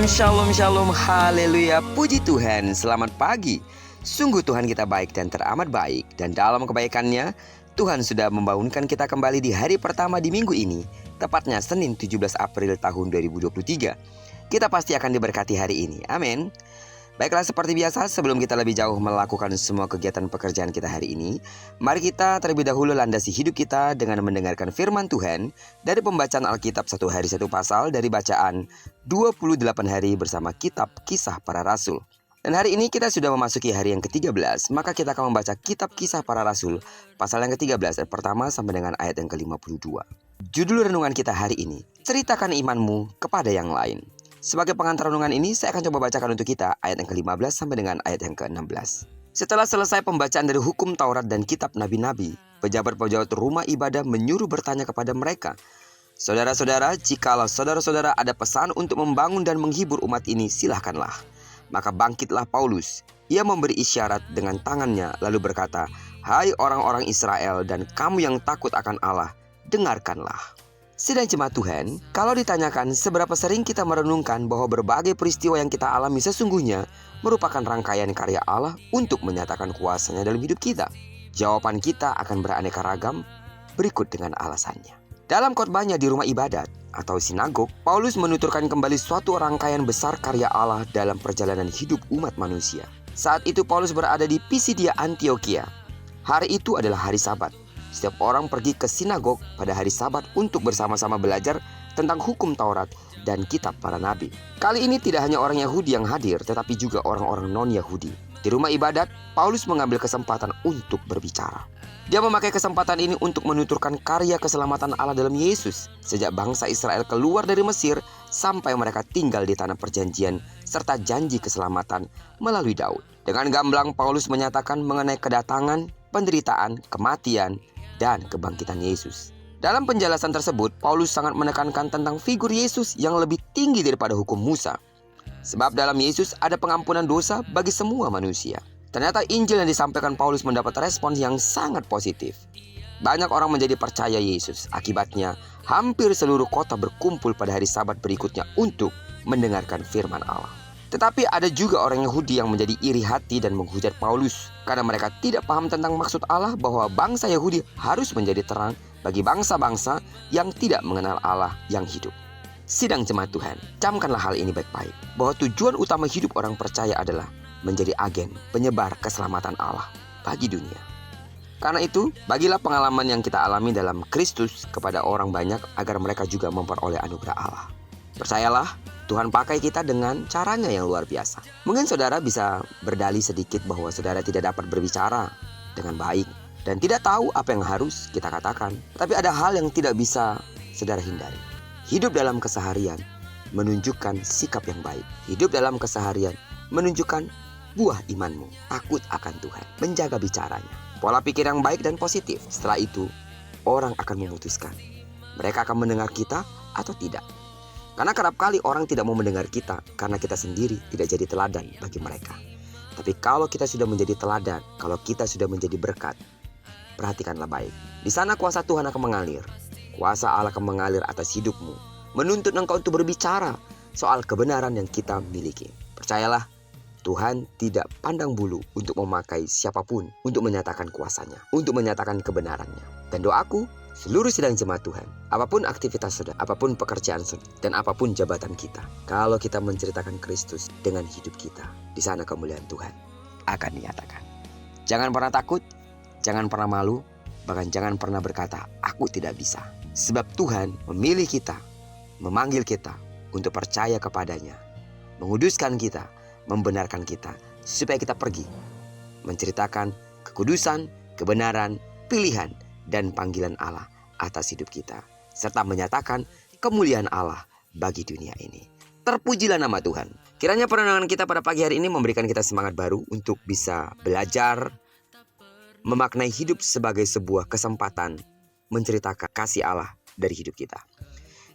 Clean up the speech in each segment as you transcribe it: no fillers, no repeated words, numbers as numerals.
Shalom, shalom, shalom, haleluya, puji Tuhan, selamat pagi. Sungguh Tuhan kita baik dan teramat baik. Dan dalam kebaikannya, Tuhan sudah membangunkan kita kembali di hari pertama di minggu ini, tepatnya Senin 17 April tahun 2023. Kita pasti akan diberkati hari ini, amin. Baiklah, seperti biasa, sebelum kita lebih jauh melakukan semua kegiatan pekerjaan kita hari ini, mari kita terlebih dahulu landasi hidup kita dengan mendengarkan firman Tuhan dari pembacaan Alkitab satu hari satu pasal dari bacaan 28 hari bersama kitab Kisah Para Rasul. Dan hari ini kita sudah memasuki hari yang ke-13, maka kita akan membaca kitab Kisah Para Rasul pasal yang ke-13 ayat pertama sampai dengan ayat yang ke-52. Judul renungan kita hari ini, ceritakan imanmu kepada yang lain. Sebagai pengantar renungan ini, saya akan coba bacakan untuk kita ayat yang ke-15 sampai dengan ayat yang ke-16. Setelah selesai pembacaan dari hukum Taurat dan kitab nabi-nabi, pejabat-pejabat rumah ibadah menyuruh bertanya kepada mereka, "Saudara-saudara, jikalau saudara-saudara ada pesan untuk membangun dan menghibur umat ini, silahkanlah." Maka bangkitlah Paulus. Ia memberi isyarat dengan tangannya lalu berkata, "Hai orang-orang Israel dan kamu yang takut akan Allah, dengarkanlah." Sidang jemaat Tuhan, kalau ditanyakan seberapa sering kita merenungkan bahwa berbagai peristiwa yang kita alami sesungguhnya merupakan rangkaian karya Allah untuk menyatakan kuasa-Nya dalam hidup kita, jawaban kita akan beraneka ragam berikut dengan alasannya. Dalam khotbahnya di rumah ibadat atau sinagog, Paulus menuturkan kembali suatu rangkaian besar karya Allah dalam perjalanan hidup umat manusia. Saat itu Paulus berada di Pisidia, Antioquia. Hari itu adalah hari Sabat. Setiap orang pergi ke sinagog pada hari Sabat untuk bersama-sama belajar tentang hukum Taurat dan kitab para nabi. Kali ini tidak hanya orang Yahudi yang hadir, tetapi juga orang-orang non-Yahudi. Di rumah ibadat, Paulus mengambil kesempatan untuk berbicara. Dia memakai kesempatan ini untuk menuturkan karya keselamatan Allah dalam Yesus sejak bangsa Israel keluar dari Mesir sampai mereka tinggal di tanah perjanjian serta janji keselamatan melalui Daud. Dengan gamblang Paulus menyatakan mengenai kedatangan, penderitaan, kematian, dan kebangkitan Yesus. Dalam penjelasan tersebut, Paulus sangat menekankan tentang figur Yesus yang lebih tinggi daripada hukum Musa. Sebab dalam Yesus ada pengampunan dosa bagi semua manusia. Ternyata Injil yang disampaikan Paulus mendapat respons yang sangat positif. Banyak orang menjadi percaya Yesus. Akibatnya, hampir seluruh kota berkumpul pada hari Sabat berikutnya untuk mendengarkan firman Allah. Tetapi ada juga orang Yahudi yang menjadi iri hati dan menghujat Paulus karena mereka tidak paham tentang maksud Allah bahwa bangsa Yahudi harus menjadi terang bagi bangsa-bangsa yang tidak mengenal Allah yang hidup. Sidang jemaat Tuhan, camkanlah hal ini baik-baik, bahwa tujuan utama hidup orang percaya adalah menjadi agen penyebar keselamatan Allah bagi dunia. Karena itu, bagilah pengalaman yang kita alami dalam Kristus kepada orang banyak agar mereka juga memperoleh anugerah Allah. Percayalah, Tuhan pakai kita dengan caranya yang luar biasa. Mungkin saudara bisa berdalih sedikit bahwa saudara tidak dapat berbicara dengan baik dan tidak tahu apa yang harus kita katakan. Tapi ada hal yang tidak bisa saudara hindari. Hidup dalam keseharian menunjukkan sikap yang baik. Hidup dalam keseharian menunjukkan buah imanmu, takut akan Tuhan, menjaga bicaranya, pola pikir yang baik dan positif. Setelah itu, orang akan memutuskan mereka akan mendengar kita atau tidak. Karena kerap kali orang tidak mau mendengar kita karena kita sendiri tidak jadi teladan bagi mereka. Tapi kalau kita sudah menjadi teladan, kalau kita sudah menjadi berkat, perhatikanlah baik. Di sana kuasa Tuhan akan mengalir. Kuasa Allah akan mengalir atas hidupmu, menuntut engkau untuk berbicara soal kebenaran yang kita miliki. Percayalah, Tuhan tidak pandang bulu untuk memakai siapapun untuk menyatakan kuasanya, untuk menyatakan kebenarannya. Dan doaku, seluruh sidang jemaat Tuhan, apapun aktivitas saudara, apapun pekerjaan saudara, dan apapun jabatan kita, kalau kita menceritakan Kristus dengan hidup kita, di sana kemuliaan Tuhan akan dinyatakan. Jangan pernah takut, jangan pernah malu, bahkan jangan pernah berkata, "Aku tidak bisa." Sebab Tuhan memilih kita, memanggil kita untuk percaya kepadanya, menguduskan kita, membenarkan kita, supaya kita pergi menceritakan kekudusan, kebenaran, pilihan, dan panggilan Allah atas hidup kita, serta menyatakan kemuliaan Allah bagi dunia ini. Terpujilah nama Tuhan. Kiranya perenungan kita pada pagi hari ini memberikan kita semangat baru untuk bisa belajar memaknai hidup sebagai sebuah kesempatan menceritakan kasih Allah dari hidup kita.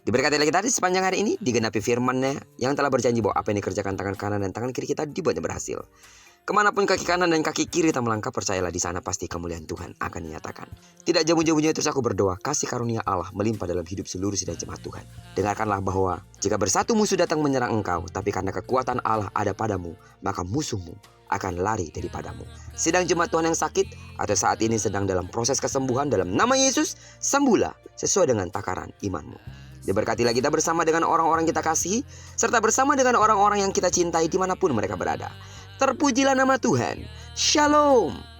Diberkati lagi tadi sepanjang hari ini, digenapi firman-Nya yang telah berjanji bahwa apa yang dikerjakan tangan kanan dan tangan kiri kita dibuatnya berhasil. Kemanapun kaki kanan dan kaki kiri tak melangkah, percayalah di sana pasti kemuliaan Tuhan akan dinyatakan. Tidak jauh-jauhnya terus aku berdoa, kasih karunia Allah melimpah dalam hidup seluruh sidang jemaat Tuhan. Dengarkanlah bahwa jika bersatu musuh datang menyerang engkau, tapi karena kekuatan Allah ada padamu, maka musuhmu akan lari daripadamu. Sidang jemaat Tuhan yang sakit atau saat ini sedang dalam proses kesembuhan, dalam nama Yesus, sembuhlah sesuai dengan takaran imanmu. Diberkatilah kita bersama dengan orang-orang kita kasihi, serta bersama dengan orang-orang yang kita cintai dimanapun mereka berada. Terpujilah nama Tuhan. Shalom.